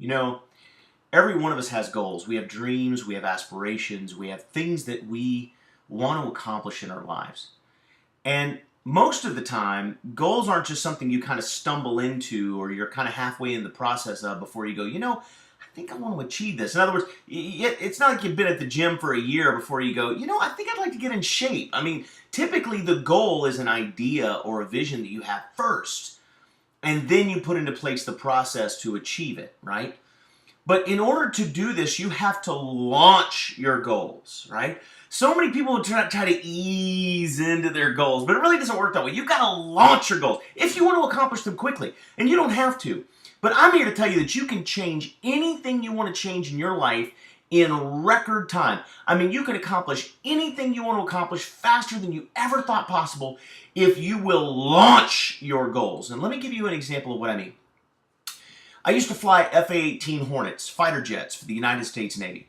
You know, every one of us has goals. We have dreams, we have aspirations, we have things that we want to accomplish in our lives. And most of the time, goals aren't just something you kind of stumble into or you're kind of halfway in the process of before you go, I think I want to achieve this. In other words, it's not like you've been at the gym for a year before you go, I think I'd like to get in shape. I mean, typically the goal is an idea or a vision that you have first, and then you put into place the process to achieve it, right? But in order to do this, you have to launch your goals, right? So many people try to ease into their goals, but it really doesn't work that way. You've got to launch your goals if you want to accomplish them quickly, and you don't have to. But I'm here to tell you that you can change anything you want to change in your life in record time. I mean, you can accomplish anything you want to accomplish faster than you ever thought possible if you will launch your goals. And let me give you an example of what I mean. I used to fly F-A-18 Hornets, fighter jets for the United States Navy.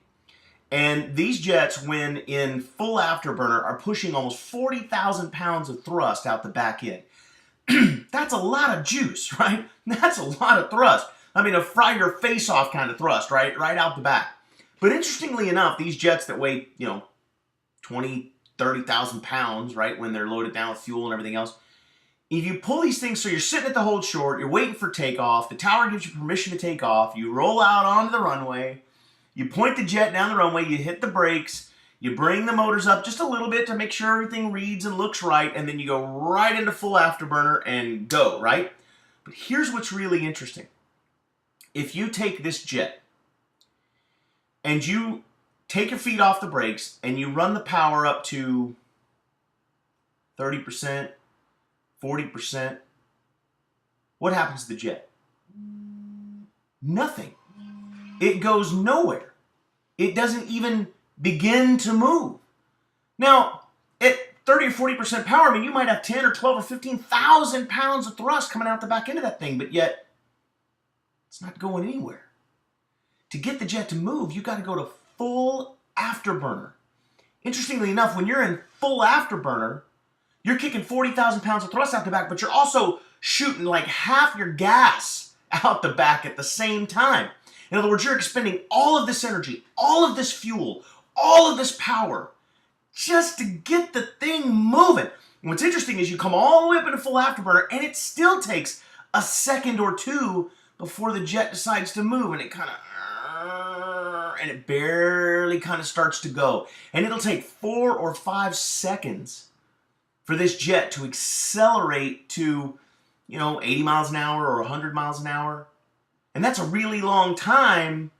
And these jets, when in full afterburner, are pushing almost 40,000 pounds of thrust out the back end. That's a lot of juice, right? That's a lot of thrust. I mean, a fry your face off kind of thrust, right? Right out the back. But interestingly enough, these jets that weigh, 20, 30,000 pounds, right, when they're loaded down with fuel and everything else, if you pull these things, so you're sitting at the hold short, you're waiting for takeoff, the tower gives you permission to take off, you roll out onto the runway, you point the jet down the runway, you hit the brakes, you bring the motors up just a little bit to make sure everything reads and looks right, and then you go right into full afterburner and go, right? But here's what's really interesting. If you take this jet and you take your feet off the brakes and you run the power up to 30%, 40%, what happens to the jet? Nothing. It goes nowhere. It doesn't even begin to move. Now, at 30 or 40% power, I mean, you might have 10 or 12 or 15,000 pounds of thrust coming out the back end of that thing, but yet it's not going anywhere. To get the jet to move, you got to go to full afterburner. Interestingly enough, when you're in full afterburner, you're kicking 40,000 pounds of thrust out the back, but you're also shooting like half your gas out the back at the same time. In other words, you're expending all of this energy, all of this fuel, all of this power just to get the thing moving. And what's interesting is you come all the way up into full afterburner and it still takes a second or two before the jet decides to move, and it barely kind of starts to go. And it'll take 4 or 5 seconds for this jet to accelerate to, 80 miles an hour or 100 miles an hour. And that's a really long time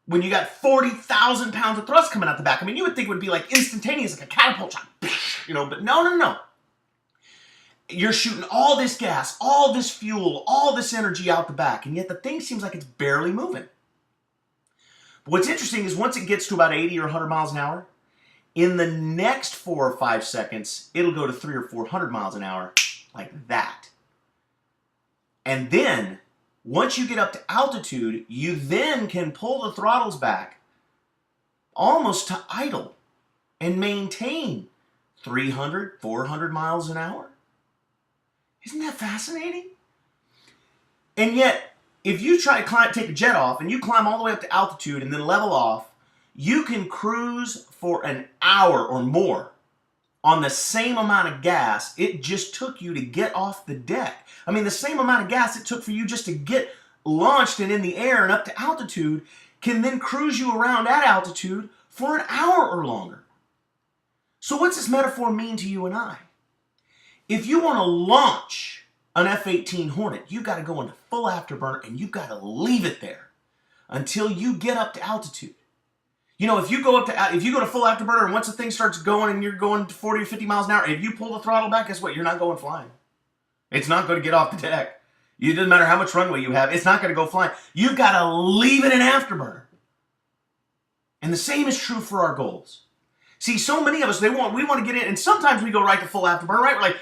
when you got 40,000 pounds of thrust coming out the back. I mean, you would think it would be like instantaneous, like a catapult shot, but no. You're shooting all this gas, all this fuel, all this energy out the back, and yet the thing seems like it's barely moving. But what's interesting is once it gets to about 80 or 100 miles an hour, in the next 4 or 5 seconds, it'll go to 300 or 400 miles an hour, like that. And then, once you get up to altitude, you then can pull the throttles back almost to idle and maintain 300, 400 miles an hour. Isn't that fascinating? And yet, if you try to take a jet off and you climb all the way up to altitude and then level off, you can cruise for an hour or more on the same amount of gas it just took you to get off the deck. I mean, the same amount of gas it took for you just to get launched and in the air and up to altitude can then cruise you around at altitude for an hour or longer. So what's this metaphor mean to you and I? If you want to launch an F-18 Hornet, you've got to go into full afterburner and you've got to leave it there until you get up to altitude. If you go to full afterburner and once the thing starts going and you're going to 40 or 50 miles an hour, if you pull the throttle back, guess what? You're not going flying. It's not going to get off the deck. It doesn't matter how much runway you have. It's not going to go flying. You've got to leave it in afterburner. And the same is true for our goals. See, so many of us, we want to get in, and sometimes we go right to full afterburner, right? We're like,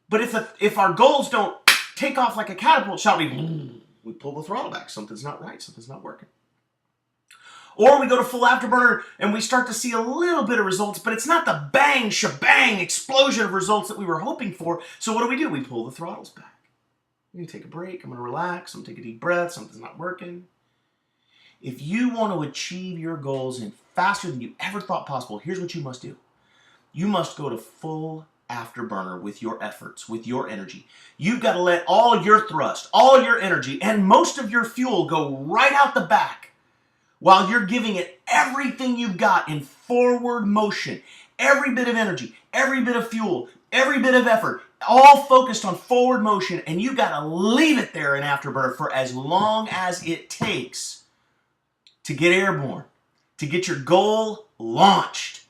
but if our goals don't take off like a catapult shot, we pull the throttle back. Something's not right. Something's not working. Or we go to full afterburner and we start to see a little bit of results, but it's not the bang, shebang explosion of results that we were hoping for. So what do? We pull the throttles back. I'm going to take a break. I'm going to relax. I'm going to take a deep breath. Something's not working. If you want to achieve your goals in faster than you ever thought possible, here's what you must do. You must go to full afterburner with your efforts, with your energy. You've got to let all your thrust, all your energy, and most of your fuel go right out the back while you're giving it everything you've got in forward motion. Every bit of energy, every bit of fuel, every bit of effort, all focused on forward motion, and you've got to leave it there in afterburner for as long as it takes to get airborne, to get your goal launched,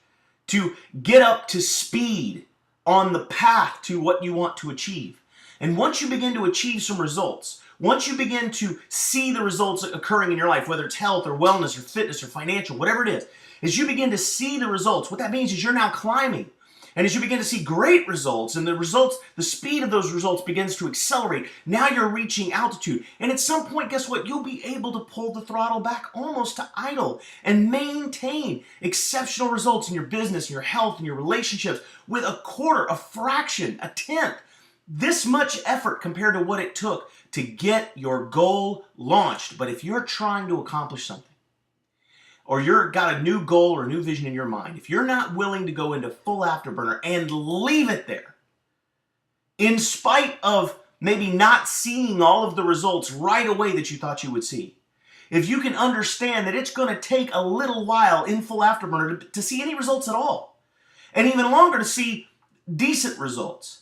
to get up to speed on the path to what you want to achieve. And once you begin to achieve some results, once you begin to see the results occurring in your life, whether it's health or wellness or fitness or financial, whatever it is, as you begin to see the results, what that means is you're now climbing. And as you begin to see great results, and the speed of those results begins to accelerate, now you're reaching altitude. And at some point, guess what? You'll be able to pull the throttle back almost to idle and maintain exceptional results in your business, in your health, in your relationships with a quarter, a fraction, a tenth. This much effort compared to what it took to get your goal launched. But if you're trying to accomplish something, or you've got a new goal or a new vision in your mind, if you're not willing to go into full afterburner and leave it there, in spite of maybe not seeing all of the results right away that you thought you would see, if you can understand that it's going to take a little while in full afterburner to see any results at all, and even longer to see decent results.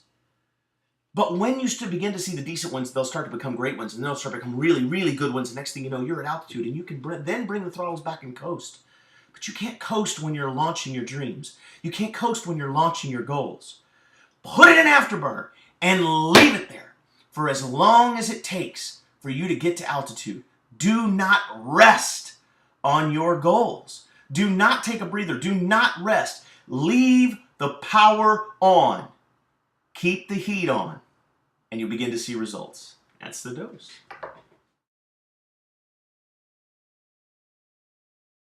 But when you begin to see the decent ones, they'll start to become great ones, and they'll start to become really, really good ones. The next thing you know, you're at altitude, and you can then bring the throttles back and coast. But you can't coast when you're launching your dreams. You can't coast when you're launching your goals. Put it in afterburner and leave it there for as long as it takes for you to get to altitude. Do not rest on your goals. Do not take a breather. Do not rest. Leave the power on. Keep the heat on, and you'll begin to see results. That's the dose.